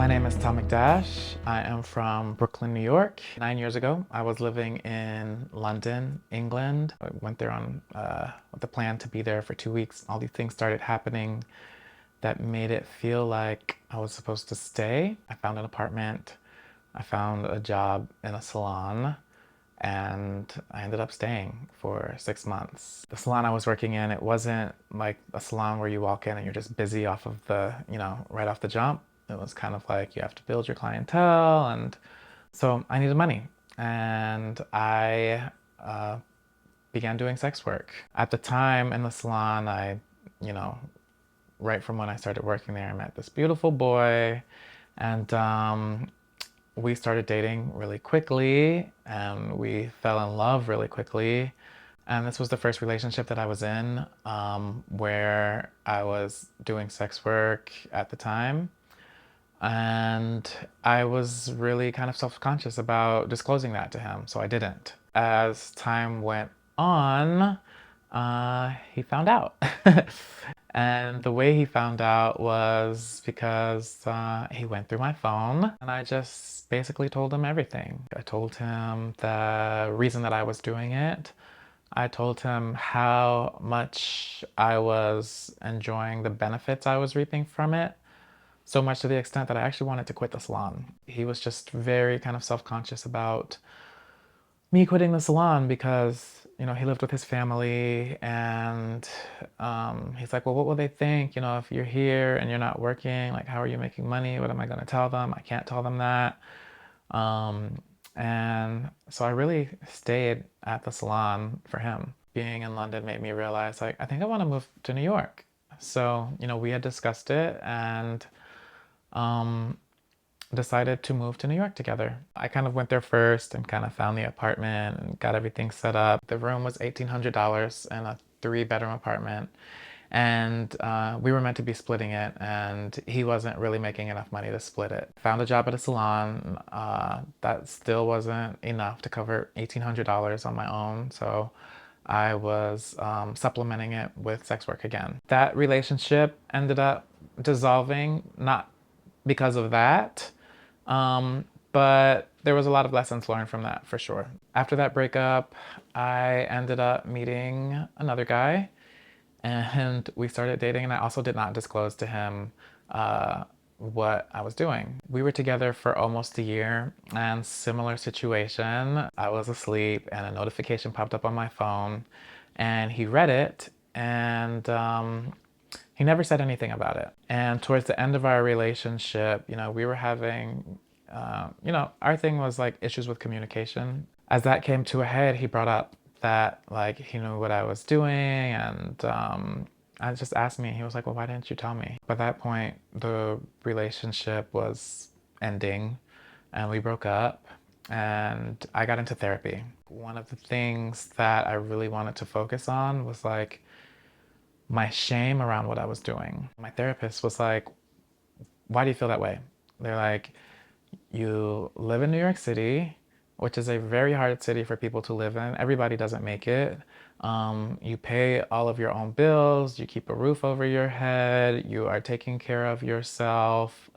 My name is Tomik Dash. I am from Brooklyn, New York. 9 years ago, I was living in London, England. I went there on with a plan to be there for 2 weeks. All these things started happening that made it feel like I was supposed to stay. I found an apartment. I found a job in a salon, and I ended up staying for 6 months. The salon I was working in, it wasn't like a salon where you walk in and you're just busy off of right off the jump. It was kind of like you have to build your clientele, and so I needed money, and I began doing sex work. At the time in the salon, you know, right from when I started working there, I met this beautiful boy, and we started dating really quickly, and we fell in love really quickly. And this was the first relationship that I was in where I was doing sex work at the time. And I was really kind of self-conscious about disclosing that to him, so I didn't. As time went on, he found out. And the way he found out was because he went through my phone, and I just basically told him everything. I told him the reason that I was doing it. I told him how much I was enjoying the benefits I was reaping from it. So much to the extent that I actually wanted to quit the salon. He was just very kind of self-conscious about me quitting the salon because, he lived with his family, and he's like, well, what will they think, if you're here and you're not working? Like, how are you making money? What am I going to tell them? I can't tell them that. And so I really stayed at the salon for him. Being in London made me realize, like, I think I want to move to New York. So, we had discussed it, and um, decided to move to New York together. I kind of went there first and kind of found the apartment and got everything set up. The room was $1,800 in a 3-bedroom apartment. And we were meant to be splitting it, and he wasn't really making enough money to split it. Found a job at a salon. That still wasn't enough to cover $1,800 on my own, so I was supplementing it with sex work again. That relationship ended up dissolving, not because of that, but there was a lot of lessons learned from that for sure. After that breakup, I ended up meeting another guy, and we started dating, and I also did not disclose to him what I was doing. We were together for almost a year, and similar situation. I was asleep and a notification popped up on my phone, and he read it, and he never said anything about it. And towards the end of our relationship, we were having, our thing was like issues with communication. As that came to a head, he brought up that like he knew what I was doing, and I just asked me, he was like, well, why didn't you tell me? By that point, the relationship was ending, and we broke up, and I got into therapy. One of the things that I really wanted to focus on was like my shame around what I was doing. My therapist was like, why do you feel that way? They're like, you live in New York City, which is a very hard city for people to live in. Everybody doesn't make it. You pay all of your own bills, you keep a roof over your head, you are taking care of yourself.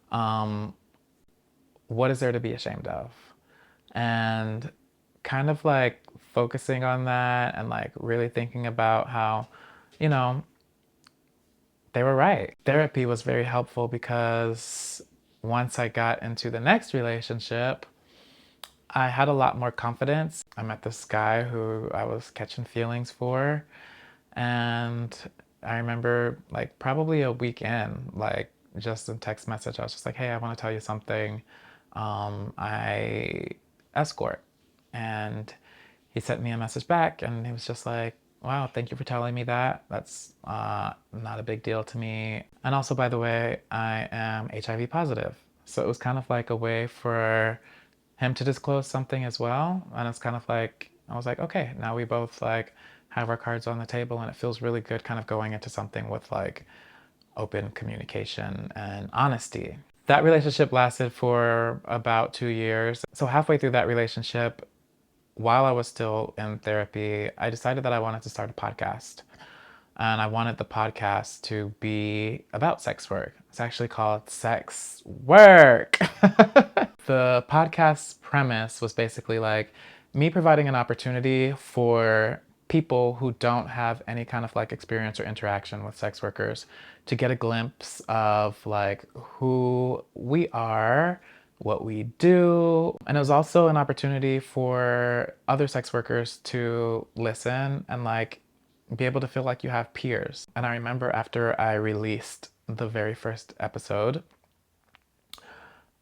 What is there to be ashamed of? And kind of like focusing on that and like really thinking about how, you know, they were right. Therapy was very helpful because once I got into the next relationship, I had a lot more confidence. I met this guy who I was catching feelings for, and I remember like probably a week in, like just in text message, I was just like, hey, I want to tell you something. I escort. And he sent me a message back, and he was just like, wow, thank you for telling me that. That's not a big deal to me. And also, by the way, I am HIV positive. So it was kind of like a way for him to disclose something as well. And it's kind of like, I was like, okay, now we both like have our cards on the table, and it feels really good kind of going into something with like open communication and honesty. That relationship lasted for about 2 years. So halfway through that relationship, while I was still in therapy, I decided that I wanted to start a podcast. and I wanted the podcast to be about sex work. It's actually called Sex Work. The podcast's premise was basically like me providing an opportunity for people who don't have any kind of like experience or interaction with sex workers to get a glimpse of like who we are, what we do. And it was also an opportunity for other sex workers to listen and like be able to feel like you have peers. And I remember after I released the very first episode,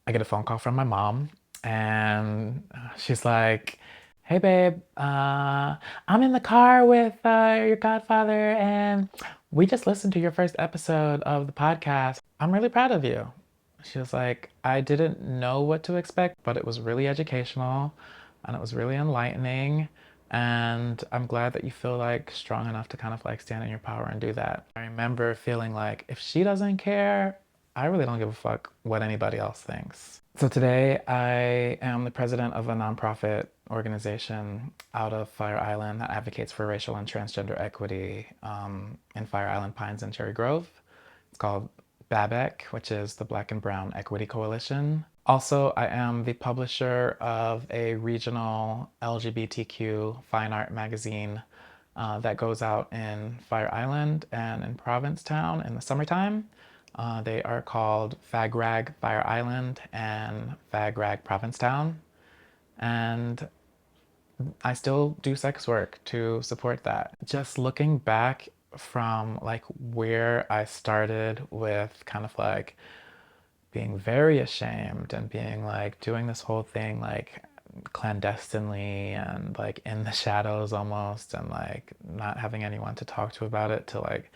I get a phone call from my mom, and she's like, "Hey, babe, I'm in the car with your godfather, and we just listened to your first episode of the podcast. I'm really proud of you." She was like, "I didn't know what to expect, but it was really educational and it was really enlightening. And I'm glad that you feel like strong enough to kind of like stand in your power and do that." I remember feeling like if she doesn't care, I really don't give a fuck what anybody else thinks. So today I am the president of a nonprofit organization out of Fire Island that advocates for racial and transgender equity in Fire Island Pines and Cherry Grove. It's called BABEC, which is the Black and Brown Equity Coalition. Also, I am the publisher of a regional LGBTQ fine art magazine that goes out in Fire Island and in Provincetown in the summertime. They are called Fag Rag Fire Island and Fag Rag Provincetown. And I still do sex work to support that. Just looking back from like where I started with kind of like being very ashamed and being like doing this whole thing like clandestinely and like in the shadows almost and like not having anyone to talk to about it to like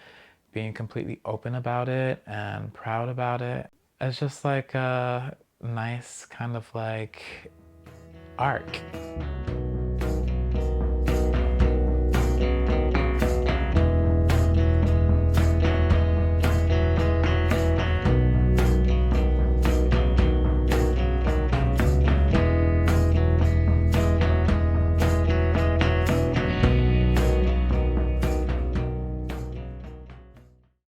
being completely open about it and proud about it. It's just like a nice kind of like arc.